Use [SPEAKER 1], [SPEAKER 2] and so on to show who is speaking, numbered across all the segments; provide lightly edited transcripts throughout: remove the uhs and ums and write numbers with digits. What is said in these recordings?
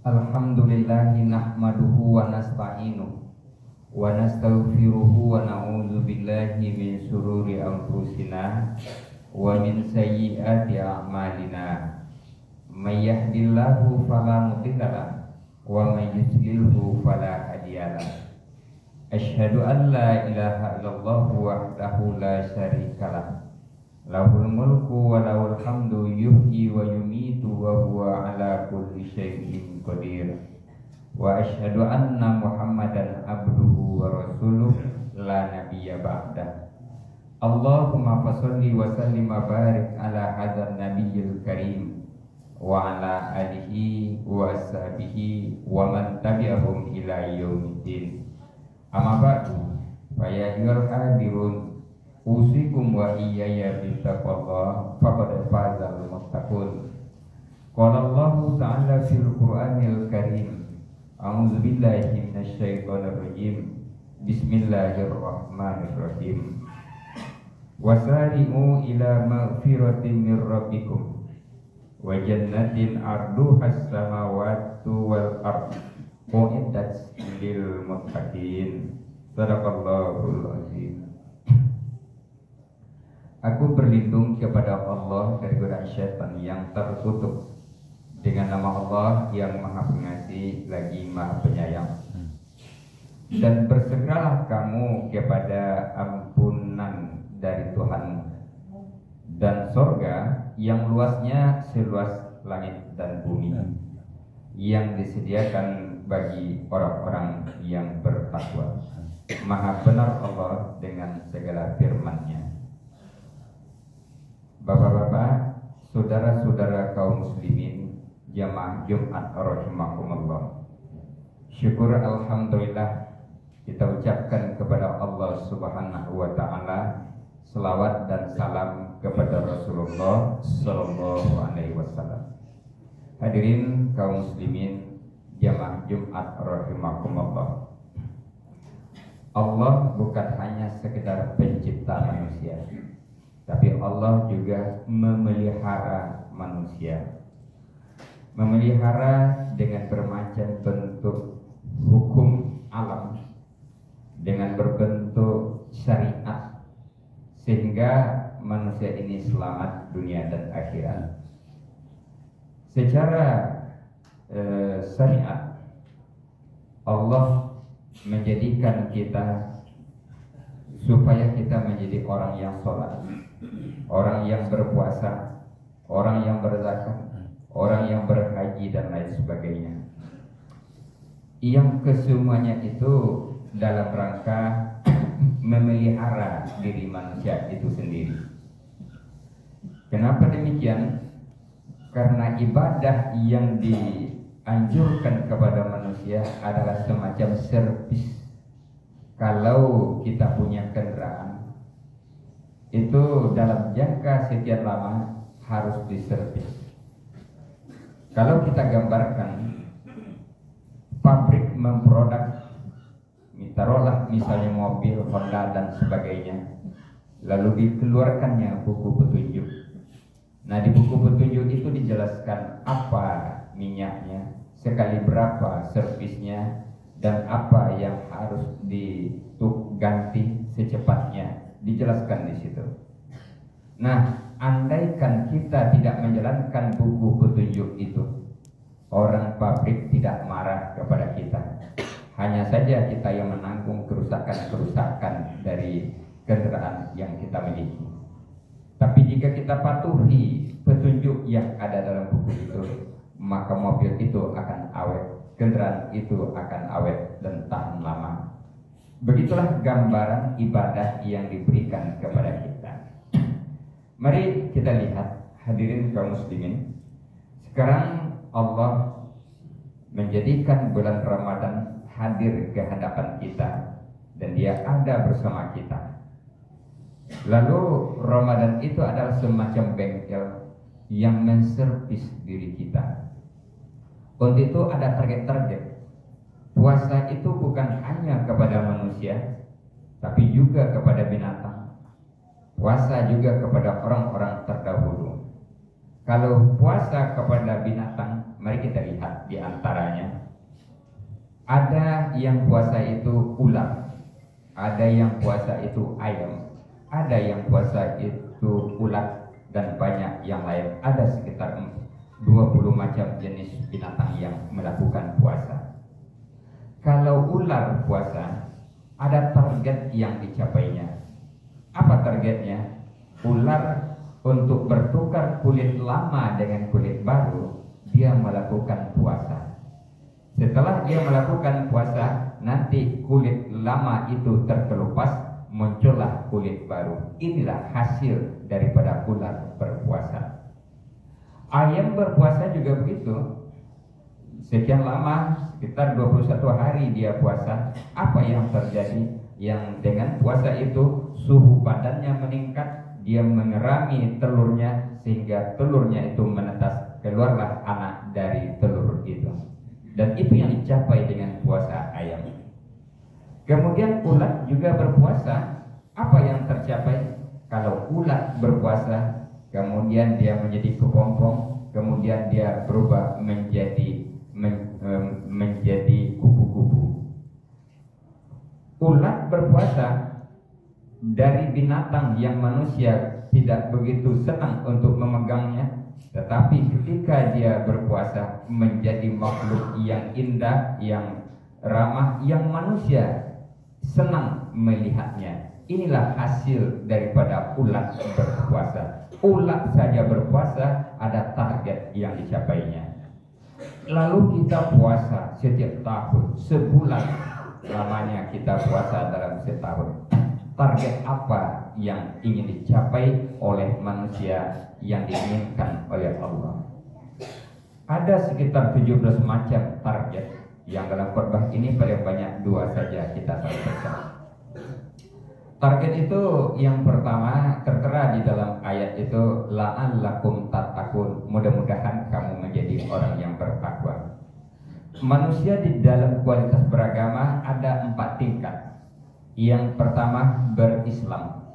[SPEAKER 1] Alhamdulillahi nahmaduhu wa nasta'inuhu wa nastaghfiruhu wa na'udzu billahi min syururi anfusina wa min sayyiati a'malina. May yahdihillahu fala mudilla lahu wa may yudlilhu fala hadiya lahu. Asyhadu an la ilaha illallah wahdahu la syarika lahu. Lahul mulku wa lahul hamdu yuhyi wa yumitu wa huwa ala kulli syai'in qadir. Wa asyhadu anna Muhammadan abduhu wa rasuluh la nabiyya ba'dah. Allahumma fasholli wa sallim wa barik ala hadzal nabiyyil karim wa ala alihi wa ashabihi wa man tabi'ahum ila yaumiddin. Amma ba'du, fa ya ayyuhal hadirun usikum wa iyaya bittaqwallah faqad fazal muttaqun. Qala Allah ta'ala fil Qur'anil Karim, a'udzu billahi minasy syaithanir rajim. Bismillahirrahmanirrahim. Wasari'u ila maghfiratin mir rabbikum wa jannatin 'arduhas samawati wal ardh u'iddat lil muttaqin. Shadaqallahul azim. Aku berlindung kepada Allah dari godaan syaitan yang tertutup dengan nama Allah yang Maha Pengasih lagi Maha Penyayang. Dan bersegeralah kamu kepada ampunan dari Tuhanmu dan sorga yang luasnya seluas langit dan bumi, yang disediakan bagi orang-orang yang bertakwa. Maha benar Allah dengan segala firman-Nya. Bapak-bapak, saudara-saudara kaum muslimin, jamaah Jumat rahimakumullah. Syukur alhamdulillah kita ucapkan kepada Allah Subhanahu wa taala, selawat dan salam kepada Rasulullah sallallahu alaihi wasallam. Hadirin kaum muslimin, jamaah Jumat rahimakumullah. Allah bukan hanya sekedar pencipta manusia, tapi Allah juga memelihara manusia. Memelihara dengan bermacam bentuk hukum alam, dengan berbentuk syariat, sehingga manusia ini selamat dunia dan akhirat. Secara syariat, Allah menjadikan kita supaya kita menjadi orang yang sholat, orang yang berpuasa, orang yang berzakat, orang yang berhaji dan lain sebagainya. Yang kesemuanya itu dalam rangka memelihara diri manusia itu sendiri. Kenapa demikian? Karena ibadah yang dianjurkan kepada manusia adalah semacam servis. Kalau kita punya kendaraan, itu dalam jangka sekian lama harus diservis. Kalau kita gambarkan pabrik memproduk, taruhlah misalnya mobil, Honda dan sebagainya, lalu dikeluarkannya buku petunjuk. Nah, di buku petunjuk itu dijelaskan apa minyaknya, sekali berapa servisnya, dan apa yang harus diganti secepatnya, dijelaskan di situ. Nah, andaikan kita tidak menjalankan buku petunjuk itu, orang pabrik tidak marah kepada kita. Hanya saja kita yang menanggung kerusakan-kerusakan dari kendaraan yang kita miliki. Tapi jika kita patuhi petunjuk yang ada dalam buku itu, maka mobil itu akan awet, kendaraan itu akan awet dan tahan lama. Begitulah gambaran ibadah yang diberikan kepada kita. Mari kita lihat, hadirin kaum muslimin. Sekarang Allah menjadikan bulan Ramadan hadir ke hadapan kita, dan dia ada bersama kita. Lalu Ramadan itu adalah semacam bengkel yang menservis diri kita. Untuk itu ada target-target. Puasa itu bukan hanya kepada manusia, tapi juga kepada binatang. Puasa juga kepada orang-orang terdahulu. Kalau puasa kepada binatang, mari kita lihat di antaranya Ada yang puasa itu ular, ada yang puasa itu ayam, ada yang puasa itu ulat, dan banyak yang lain. Ada sekitar 20 macam jenis binatang yang melakukan puasa. Kalau ular puasa, ada target yang dicapainya. Apa targetnya? Ular untuk bertukar kulit lama dengan kulit baru, dia melakukan puasa. Setelah dia melakukan puasa, nanti kulit lama itu terkelupas, muncullah kulit baru. Inilah hasil daripada ular berpuasa. Ayam berpuasa juga begitu. Sekian lama, sekitar 21 hari dia puasa. Apa yang terjadi? Yang dengan puasa itu suhu badannya meningkat, dia mengerami telurnya sehingga telurnya itu menetas, keluarlah anak dari telur itu. Dan itu yang dicapai dengan puasa ayam. Kemudian ulat juga berpuasa. Apa yang tercapai? Kalau ulat berpuasa, kemudian dia menjadi kepompong, kemudian dia berubah menjadi kupu-kupu. Ulat berpuasa dari binatang yang manusia tidak begitu senang untuk memegangnya, tetapi ketika dia berpuasa menjadi makhluk yang indah, yang ramah, yang manusia senang melihatnya. Inilah hasil daripada ulat berpuasa. Ulat saja berpuasa, ada target yang dicapainya. Lalu kita puasa setiap tahun, sebulan lamanya kita puasa dalam setahun. Target apa yang ingin dicapai oleh manusia, yang diinginkan oleh Allah? Ada sekitar 17 macam target, yang dalam khotbah ini paling banyak 2 saja kita sampaikan. Target itu yang pertama tertera di dalam ayat itu, la'allakum tattaqun, mudah-mudahan kamu menjadi orang yang bertakwa. Manusia di dalam kualitas beragama ada 4 tingkat. Yang pertama berislam,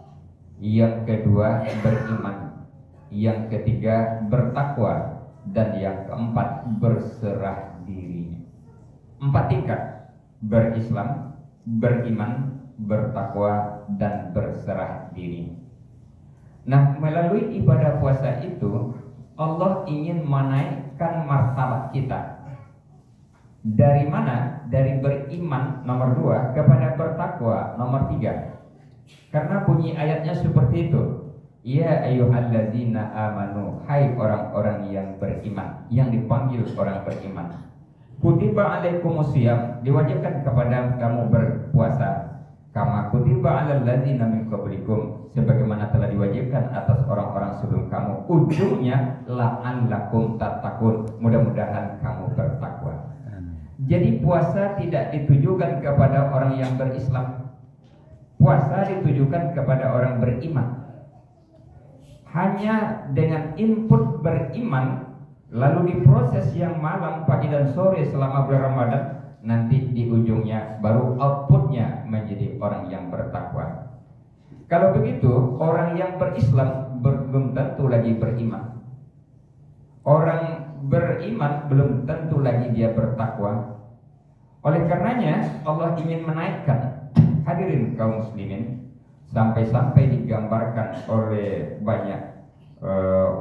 [SPEAKER 1] yang kedua beriman, yang ketiga bertakwa, dan yang keempat berserah diri. 4 tingkat: berislam, beriman, bertakwa, dan berserah diri. Nah, melalui ibadah puasa itu Allah ingin menaikkan martabat kita. Dari mana? Dari beriman nomor 2 kepada bertakwa nomor 3. Karena bunyi ayatnya seperti itu. Ya ayyuhalladzina amanu, hai orang-orang yang beriman, yang dipanggil orang beriman. Kutiba alaikumusiyam, diwajibkan kepada kamu berpuasa. Kama kutiba alal ladzina min qablikum, sebagaimana telah diwajibkan atas orang-orang sebelum kamu. Ujungnya la'allakum tattaqun, mudah-mudahan kamu bertakwa. Jadi puasa tidak ditujukan kepada orang yang berislam. Puasa ditujukan kepada orang beriman. Hanya dengan input beriman, lalu diproses yang malam, pagi dan sore selama bulan Ramadan, nanti di ujungnya baru outputnya menjadi orang yang bertakwa. Kalau begitu, orang yang berislam belum tentu lagi beriman. Orang beriman belum tentu lagi dia bertakwa. Oleh karenanya Allah ingin menaikkan, hadirin kaum muslimin, sampai-sampai digambarkan oleh banyak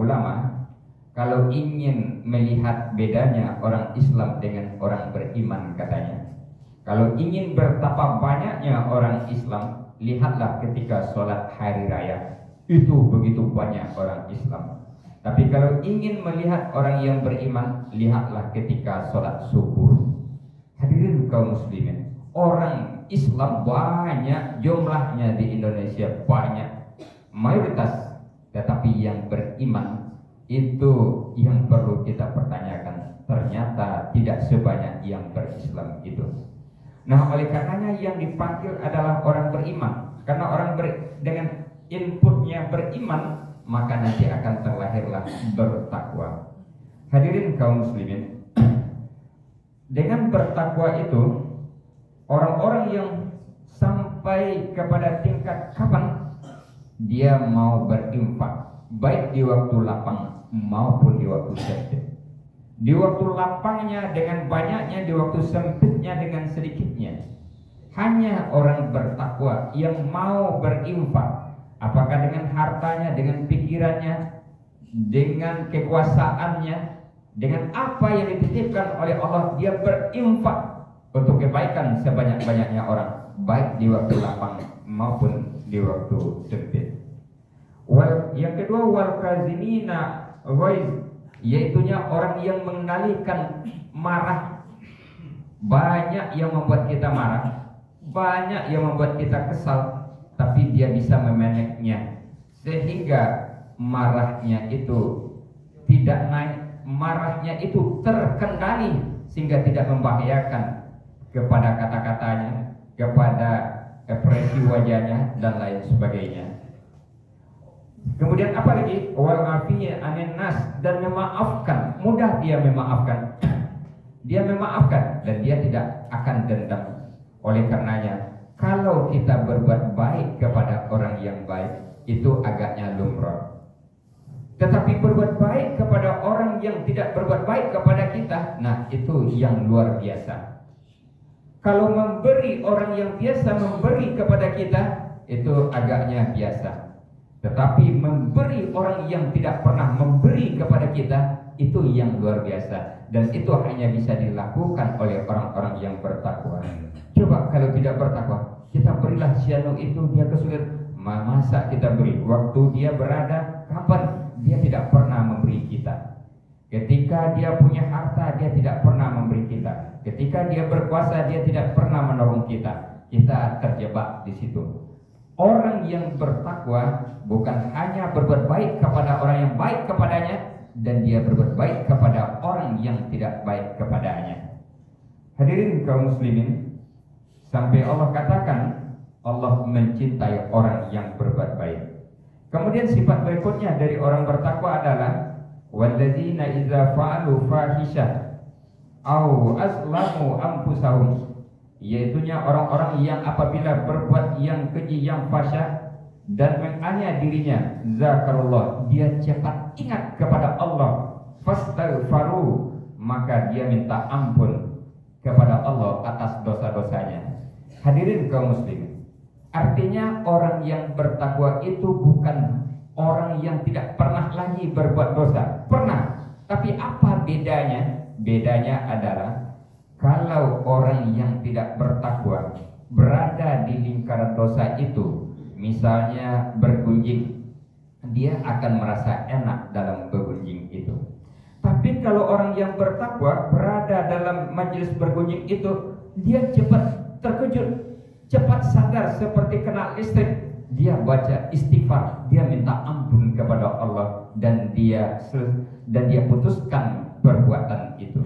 [SPEAKER 1] ulama, kalau ingin melihat bedanya orang Islam dengan orang beriman, katanya, kalau ingin betapa banyaknya orang Islam, lihatlah ketika sholat hari raya, itu begitu banyak orang Islam. Tapi kalau ingin melihat orang yang beriman, lihatlah ketika sholat subuh. Hadirin kaum muslimin, orang Islam banyak, jumlahnya di Indonesia banyak, mayoritas, tetapi yang beriman itu yang perlu kita pertanyakan. Ternyata tidak sebanyak yang berislam itu. Nah, oleh karenanya yang dipanggil adalah orang beriman. Karena orang dengan inputnya beriman, maka nanti akan terlahirlah bertakwa. Hadirin kaum muslimin, dengan bertakwa itu, orang-orang yang sampai kepada tingkat kapan dia mau berinfak, baik di waktu lapang maupun di waktu sempit. di waktu lapangnya dengan banyaknya, di waktu sempitnya dengan sedikitnya. Hanya orang bertakwa yang mau berinfak, apakah dengan hartanya, dengan pikirannya, dengan kekuasaannya, dengan apa yang dititipkan oleh Allah, dia berinfak untuk kebaikan sebanyak-banyaknya orang, baik di waktu lapang maupun di waktu sempit. Yang kedua, wal kazimina ghaiz, yaitunya orang yang mengendalikan marah. Banyak yang membuat kita marah, banyak yang membuat kita kesal, tapi dia bisa memanagenya sehingga marahnya itu tidak naik, marahnya itu terkendali sehingga tidak membahayakan kepada kata-katanya, kepada ekspresi wajahnya dan lain sebagainya. Kemudian apa lagi? Wal afiya anin nas, dan memaafkan, mudah dia memaafkan. Dia memaafkan dan dia tidak akan dendam. Oleh karenanya, kalau kita berbuat baik kepada orang yang baik, itu agaknya lumrah. Tetapi berbuat baik kepada orang yang tidak berbuat baik kepada kita, nah itu yang luar biasa. Kalau memberi orang yang biasa memberi kepada kita, itu agaknya biasa. Tetapi memberi orang yang tidak pernah memberi kepada kita, itu yang luar biasa. Dan itu hanya bisa dilakukan oleh orang-orang yang bertakwa. Coba kalau tidak bertakwa, kita berilah si anu itu, dia kesulitan, masa kita beri? Waktu dia berada, kapan? Dia tidak pernah memberi kita. Ketika dia punya harta, dia tidak pernah memberi kita. Ketika dia berkuasa, dia tidak pernah menolong kita. Kita terjebak di situ. Orang yang bertakwa bukan hanya berbuat baik kepada orang yang baik kepadanya, dan dia berbuat baik kepada orang yang tidak baik kepadanya. Hadirin kaum muslimin, sampai Allah katakan Allah mencintai orang yang berbuat baik. Kemudian sifat berikutnya dari orang bertakwa adalah walladzina idza fa'alu fahisyah au azlamu anfusahum, yaitunya orang-orang yang apabila berbuat yang keji, yang fahsyah dan menganiaya dirinya, zakarullah, dia cepat ingat kepada Allah, fastaghfaru, maka dia minta ampun kepada Allah atas dosa-dosanya. Hadirin kaum muslimin, artinya orang yang bertakwa itu bukan orang yang tidak pernah lagi berbuat dosa. Pernah, tapi apa bedanya? Bedanya adalah kalau orang yang tidak bertakwa berada di lingkaran dosa itu, misalnya bergunjing, dia akan merasa enak dalam bergunjing itu. Tapi kalau orang yang bertakwa berada dalam majelis bergunjing itu, dia cepat terkejut, cepat sadar seperti kena listrik. Dia baca istighfar, dia minta ampun kepada Allah, dan dia putuskan perbuatan itu.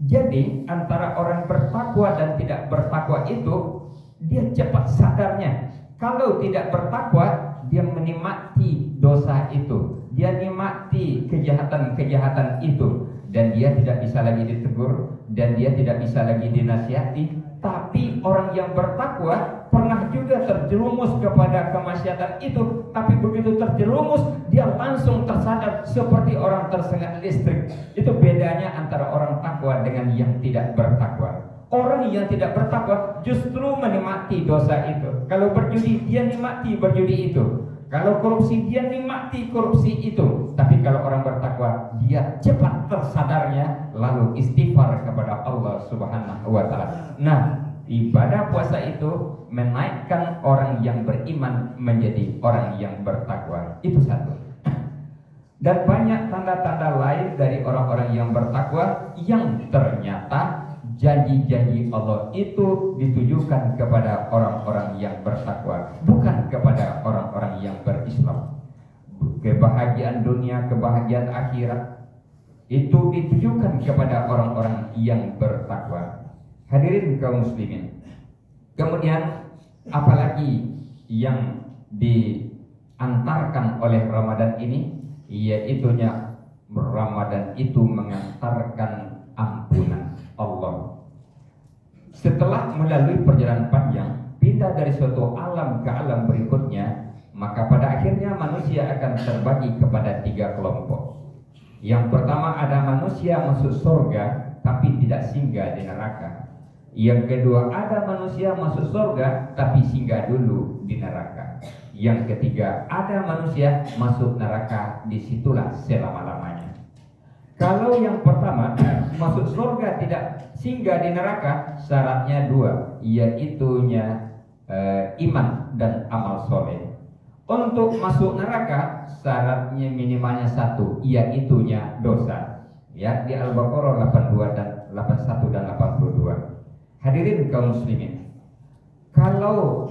[SPEAKER 1] Jadi antara orang bertakwa dan tidak bertakwa itu, dia cepat sadarnya. Kalau tidak bertakwa, dia menikmati dosa itu, dia nikmati kejahatan-kejahatan itu, dan dia tidak bisa lagi ditegur, dan dia tidak bisa lagi dinasihati. Tapi orang yang bertakwa pernah juga terjerumus kepada kemaksiatan itu, tapi begitu terjerumus dia langsung tersadar seperti orang tersengat listrik. Itu bedanya antara orang takwa dengan yang tidak bertakwa. Orang yang tidak bertakwa justru menikmati dosa itu. Kalau berjudi, dia nikmati berjudi itu. Kalau korupsi, dia nikmati korupsi itu. Tapi kalau orang bertakwa, dia cepat tersadarnya lalu istighfar kepada Allah Subhanahu wa ta'ala. Nah, ibadah puasa itu menaikkan orang yang beriman menjadi orang yang bertakwa. Itu satu. Dan banyak tanda-tanda lain dari orang-orang yang bertakwa yang ternyata janji-janji Allah itu ditujukan kepada orang-orang yang bertakwa, bukan kepada orang-orang yang berislam. Kebahagiaan dunia, kebahagiaan akhirat itu ditujukan kepada orang-orang yang bertakwa. Hadirin kaum muslimin. Kemudian apalagi yang diantarkan oleh Ramadan ini, yaitunya Ramadan itu mengantarkan ampunan Allah. Setelah melalui perjalanan panjang, pindah dari suatu alam ke alam berikutnya, maka pada akhirnya manusia akan terbagi kepada 3 kelompok. Yang pertama, ada manusia masuk surga tapi tidak singgah di neraka. Yang kedua, ada manusia masuk surga tapi singgah dulu di neraka. Yang ketiga, ada manusia masuk neraka, disitulah selama-lamanya. Kalau yang pertama, masuk surga tidak singgah di neraka, syaratnya dua, yaitunya iman dan amal soleh. Untuk masuk neraka, syaratnya minimalnya satu, yaitunya dosa. Ya, di Al-Baqarah 82 dan 81 dan 82. Hadirin kaum muslimin, kalau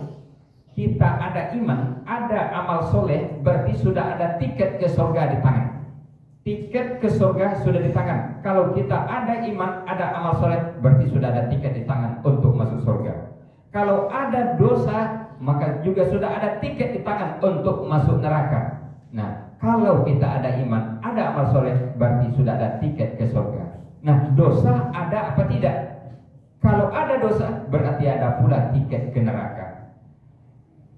[SPEAKER 1] kita ada iman, ada amal soleh, berarti sudah ada tiket ke surga di tangan. Tiket ke surga sudah di tangan. Kalau kita ada iman, ada amal soleh, berarti sudah ada tiket di tangan untuk masuk surga. Kalau ada dosa, maka juga sudah ada tiket di tangan untuk masuk neraka. Nah, kalau kita ada iman, ada amal soleh, berarti sudah ada tiket ke surga. Nah, dosa ada apa tidak? Kalau ada dosa, berarti ada pula tiket ke neraka.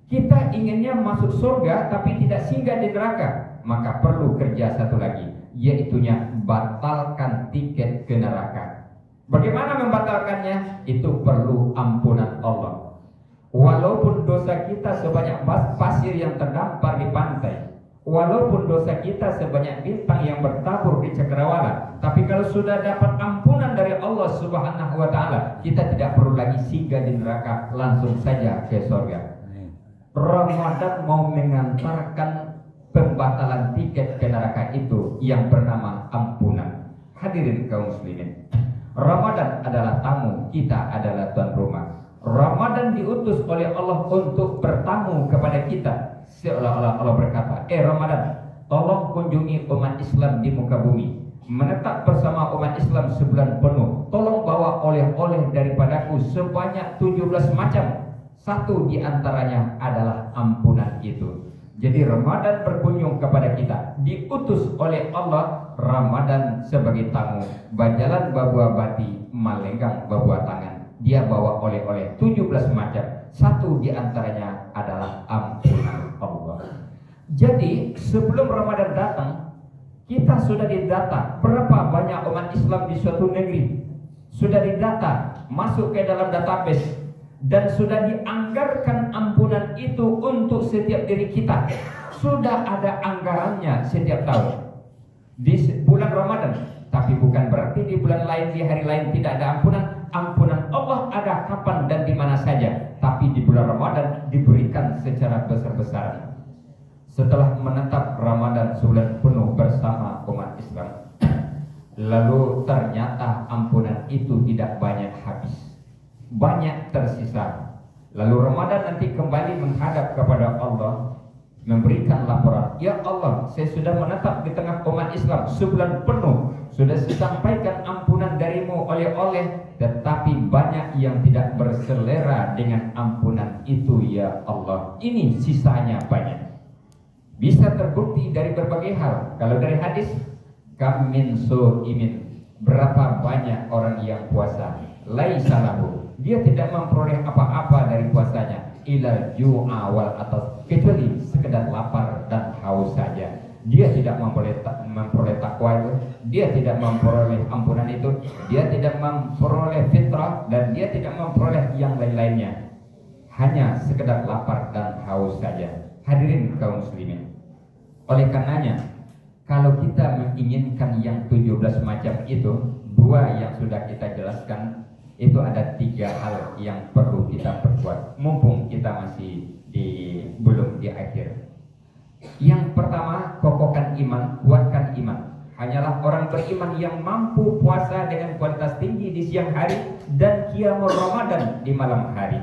[SPEAKER 1] Kita inginnya masuk surga tapi tidak singgah di neraka, maka perlu kerja satu lagi, yaitunya batalkan tiket ke neraka. Bagaimana membatalkannya? Itu perlu ampunan Allah. Walaupun dosa kita sebanyak pasir yang terdampar di pantai, walaupun dosa kita sebanyak bintang yang bertabur di cakrawala, tapi kalau sudah dapat ampunan dari Allah Subhanahu wa Ta'ala, kita tidak perlu lagi singgah di neraka, langsung saja ke surga. Ramadan mau mengantarkan pembatalan tiket ke neraka itu yang bernama ampunan. Hadirin kaum muslimin, Ramadan adalah tamu, kita adalah tuan rumah. Ramadan diutus oleh Allah untuk bertamu kepada kita. Seolah-olah Allah berkata, Ramadan, tolong kunjungi umat Islam di muka bumi, menetap bersama umat Islam sebulan penuh. Tolong bawa oleh-oleh daripadaku sebanyak 17 macam. Satu di antaranya adalah ampunan itu. Jadi Ramadan berkunjung kepada kita, diutus oleh Allah. Ramadan sebagai tamu, bajalan babua bati, malenggang babua tangan. Dia bawa oleh-oleh 17 macam. Satu di antaranya adalah ampunan Allah. Jadi sebelum Ramadan datang, kita sudah didata berapa banyak umat Islam di suatu negeri. Sudah didata, masuk ke dalam database, dan sudah dianggarkan ampunan itu untuk setiap diri kita. Sudah ada anggarannya setiap tahun di bulan Ramadan. Tapi bukan berarti di bulan lain, di hari lain tidak ada ampunan. Ampunan Allah ada kapan dan di mana saja. Tapi di bulan Ramadan diberikan secara besar-besaran. Setelah menetap Ramadan sebulan penuh bersama umat Islam, lalu ternyata ampunan itu tidak banyak habis, banyak tersisa. Lalu Ramadan nanti kembali menghadap kepada Allah, memberikan laporan, ya Allah, saya sudah menetap di tengah umat Islam sebulan penuh, sudah disampaikan ampunan darimu oleh-oleh, tetapi banyak yang tidak berselera dengan ampunan itu ya Allah. Ini sisanya banyak. Bisa terbukti dari berbagai hal. Kalau dari hadis, kam min su'imin, berapa banyak orang yang puasa, laisa lahu, dia tidak memperoleh apa-apa dari puasanya, ilal ju'a wal atas, kecuali sekedar lapar dan haus saja. Dia tidak memperoleh takwa itu, dia tidak memperoleh ampunan itu, dia tidak memperoleh fitrah, dan dia tidak memperoleh yang lain-lainnya. Hanya sekedar lapar dan haus saja. Hadirin kaum muslimin, oleh karenanya, kalau kita menginginkan yang 17 macam itu, dua yang sudah kita jelaskan, itu ada 3 hal yang perlu kita perkuat, mumpung kita masih belum di akhir. Yang pertama, kokohkan iman, kuatkan iman. Hanyalah orang beriman yang mampu puasa dengan kualitas tinggi di siang hari dan qiyamul Ramadan di malam hari.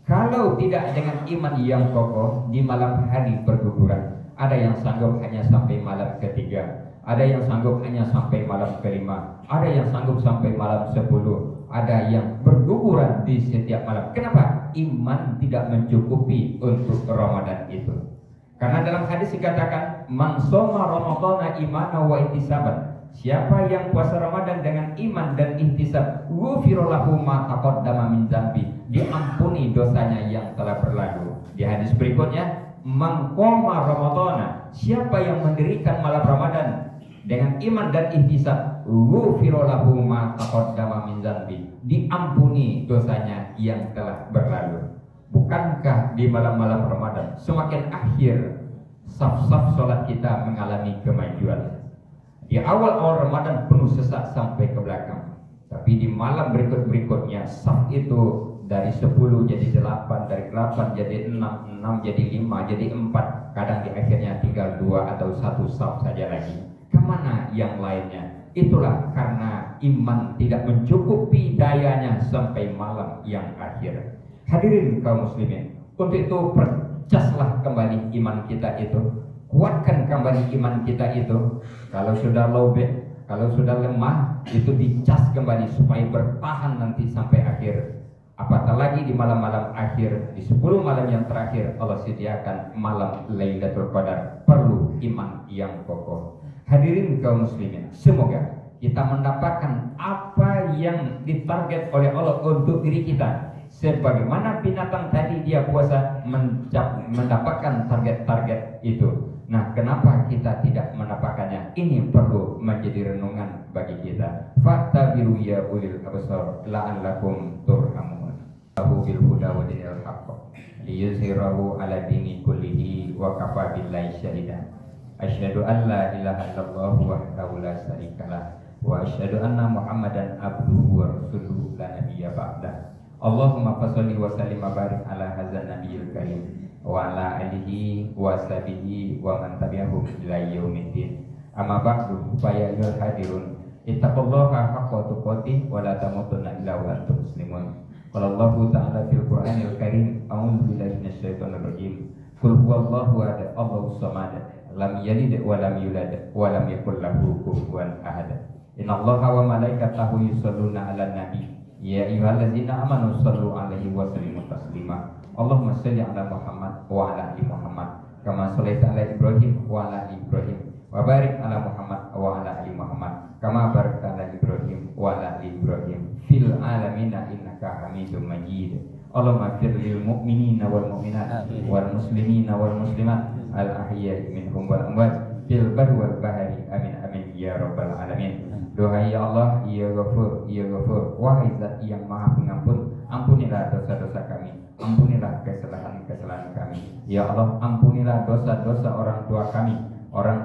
[SPEAKER 1] Kalau tidak dengan iman yang kokoh, di malam hari berguguran. Ada yang sanggup hanya sampai malam ketiga, ada yang sanggup hanya sampai malam kelima, ada yang sanggup sampai malam 10, ada yang berguguran di setiap malam. Kenapa? Iman tidak mencukupi untuk Ramadan itu. Karena dalam hadis dikatakan, man shoma ramadhana imanan wa ihtisaban, siapa yang puasa Ramadan dengan iman dan ihtisab, ghufira lahu ma taqaddama min dzambi, diampuni dosanya yang telah berlalu. Di hadis berikutnya, man qoma ramadhana, siapa yang mendirikan malam Ramadan dengan iman dan ihtisab, ghufira lahu ma taqaddama min dzanbi, diampuni dosanya yang telah berlalu. Bukankah di malam-malam Ramadan semakin akhir saf-saf sholat kita mengalami kemajuan? Di awal-awal Ramadan penuh sesak sampai ke belakang, tapi di malam berikut-berikutnya saf itu dari 10 jadi 8, dari 8 jadi 6, 6 jadi 5, jadi 4. Kadang di akhirnya tinggal 2 atau 1 saf saja lagi. Kemana yang lainnya? Itulah karena iman tidak mencukupi dayanya sampai malam yang akhir. Hadirin kaum muslimin, untuk itu percaslah kembali iman kita itu. Kuatkan kembali iman kita itu. Kalau sudah lobek, kalau sudah lemah, itu dicas kembali supaya bertahan nanti sampai akhir. Apatah lagi di malam-malam akhir, di 10 malam yang terakhir Allah sediakan malam Lailatul Qadar. Perlu iman yang kokoh. Hadirin kaum muslimin, semoga kita mendapatkan apa yang ditarget oleh Allah untuk diri kita. Sebagaimana binatang tadi dia puasa mendapatkan target-target itu. Nah, kenapa kita tidak mendapatkannya? Ini perlu menjadi renungan bagi kita. Fattabiru ya ulil absar la'allakum turhamun. Abu bil huda wa dinil haqq liyuzhirahu ala dini kullihi wa kafa billahi syahida. Asyhadu an la ilaha illallah wahdahu la syarikalah wa asyhadu anna Muhammadan abduhu wa rasuluhu la nabiyya ba'dah. Allahumma fasholli wa sallim wa barik ala hadzal nabiyil karim wa ala alihi wa sahbihi wa man tabi'ahum ila yaumiddin. Amma ba'du, fa ya ayyuhal hadirun ittaqullaha haqqa tuqatih wa la tamutunna illa wa antum muslimun. Qala Allahu ta'ala fil Qur'anil Karim, a'udzu billahi minasyaitonir rajim. Qul huwallahu ahad, Allahus samad, lam yalid wa lam yulad wa lam yakul lahu kufuwan ahad. Innallaha wa malaikatahu yusholluna 'alan nabi. Ya ayyuhallazina amanu shallu 'alaihi wa sallimu taslima. Allahumma shalli 'ala Muhammad wa 'ala ali Muhammad kama shallaita 'ala Ibrahim wa 'ala ali Ibrahim wa barik 'ala Muhammad wa 'ala ali Muhammad kama barakta 'ala Ibrahim wa 'ala ali Ibrahim fil alamin innaka Hamidum Majid. Allahumma fir lil mu'minina wal mu'minat wal muslimina wal muslimat al ahya'i minhum wal amwat fil barri wal bahri amin amin ya rabbal alamin. Doa ya Allah, ya Ghafur, ya Ghafur, wahai Zat yang Maha Pengampun, ampunilah dosa-dosa kami, ampunilah kesalahan-kesalahan kami. Ya Allah, ampunilah dosa-dosa orang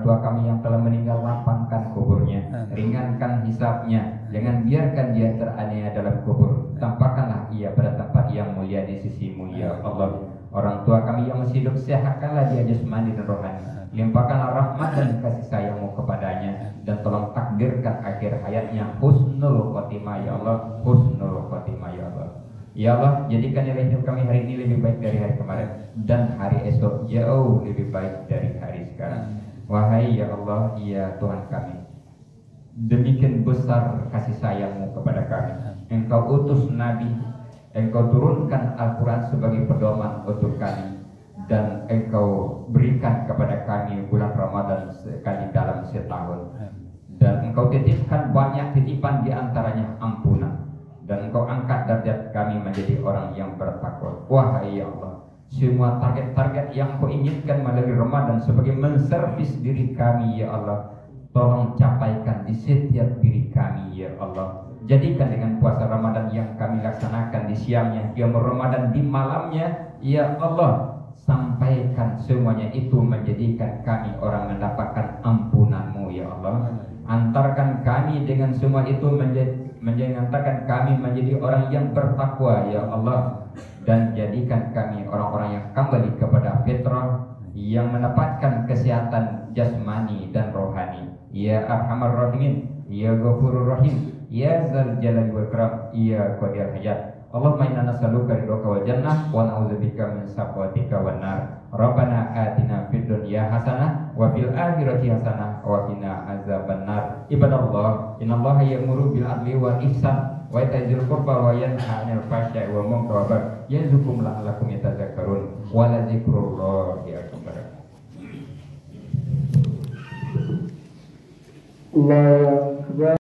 [SPEAKER 1] tua kami yang telah meninggal, lapangkan kuburnya, ringankan hisabnya, jangan biarkan dia teraniaya dalam kubur, tampakkanlah ia pada tempat yang mulia di sisimu ya Allah. Orang tua kami yang masih hidup, sehatkanlah dia jasmani dan rohani, limpahkanlah rahmat dan kasih sayangmu kepadanya, dan tolong takdirkan akhir hayatnya husnul khotimah ya Allah, husnul khotimah ya Allah. Ya Allah, jadikan nilai hidup kami hari ini lebih baik dari hari kemarin, dan hari esok jauh lebih baik dari hari sekarang. Wahai ya Allah, ya Tuhan kami, demikian besar kasih sayangmu kepada kami. Engkau utus Nabi, Engkau turunkan Al-Quran sebagai pedoman untuk kami, dan Engkau berikan kepada kami bulan Ramadan sekali dalam setahun, dan Engkau titipkan banyak titipan, diantaranya ampunan, dan Engkau angkat derajat kami menjadi orang yang bertakwa. Wahai ya Allah, semua target-target yang Kau inginkan melalui Ramadan sebagai menservis diri kami ya Allah, tolong capaikan di setiap diri kami ya Allah. Jadikan dengan puasa Ramadan yang kami laksanakan di siangnya, qiyamul Ramadan di malamnya ya Allah, sampaikan semuanya itu menjadikan kami orang mendapatkan ampunan-Mu ya Allah. Antarkan kami dengan semua itu mengantarkan kami menjadi orang yang bertakwa ya Allah, dan jadikan kami orang-orang yang kembali kepada fitrah, yang mendapatkan kesehatan jasmani dan rohani ya Arhamar Rahimin, ya Ghafurur Rahim, ya Zal Jalali wal Ikram, ya Qadir Hajat. Allahumma inna nas'aluka ridhaka wal jannah wa na'udzubika min sakhatika wan nar. Rabbana atina fid dunya hasanah wa fil akhirati hasanah wa qina azabannar. Ibadallah, innallaha ya'muru bil adli wal ihsan wa ita'i dzil qurba wa yanha 'anil fahsya'i wal munkari wal baghi ya'izukum la'allakum tadhakkarun. Wa la dzikrullahi akbar.
[SPEAKER 2] Allah